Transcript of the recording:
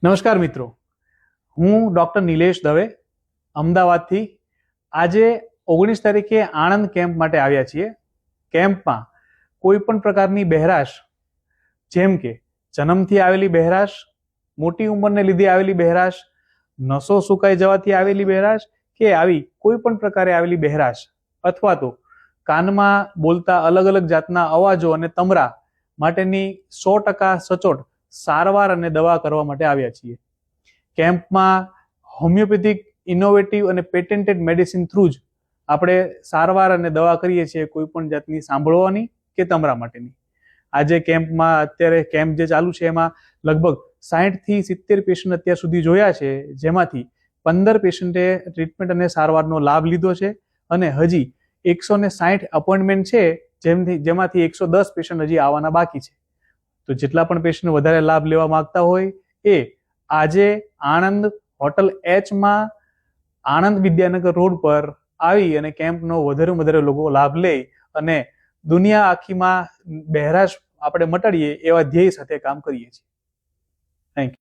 નમસ્કાર મિત્રો, હું ડૉક્ટર નિલેશ દવે અમદાવાદથી આજે 19 તારીખે આણંદ કેમ્પ માટે આવ્યા છીએ. કેમ્પમાં કોઈ પણ પ્રકારની બહેરાશ, જેમ કે જન્મથી આવેલી બહેરાશ, મોટી ઉંમરને લીધે આવેલી બહેરાશ, નસો સુકાઈ જવાથી આવેલી બહેરાશ કે આવી કોઈ પણ પ્રકારે આવેલી બહેરાશ અથવા તો કાનમાં બોલતા અલગ અલગ જાતના અવાજો અને તમરા માટેની 100% સચોટ સારવાર અને દવા કરવા માટે આવ્યા છીએ. કેમ્પમાં હોમિયોપેથિક ઇનોવેટિવ અને પેટેન્ટેડ મેડિસિન થ્રુ જ આપણે સારવાર અને દવા કરીએ છીએ કોઈ પણ જાતની સાંભળવાની કે તમરા માટેની. આજે કેમ્પમાં અત્યારે કેમ્પ જે ચાલુ છે એમાં લગભગ 60 થી 70 પેશન્ટ અત્યાર સુધી જોયા છે, જેમાંથી 15 પેશન્ટે ટ્રીટમેન્ટ અને સારવારનો લાભ લીધો છે અને હજી 160 અપોઇન્ટમેન્ટ છે, જેમાંથી 110 પેશન્ટ હજી આવવાના બાકી છે. તો જેટલા પણ પેશન્ટ વધારે લાભ લેવા માંગતા હોય એ આજે આણંદ હોટલ એચમાં આણંદ વિદ્યાનગર રોડ પર આવી અને કેમ્પનો વધારે લોકો લાભ લે અને દુનિયા આખીમાં બહેરાશ આપણે મટાડીએ એવા ધ્યેય સાથે કામ કરીએ છીએ. Thank you.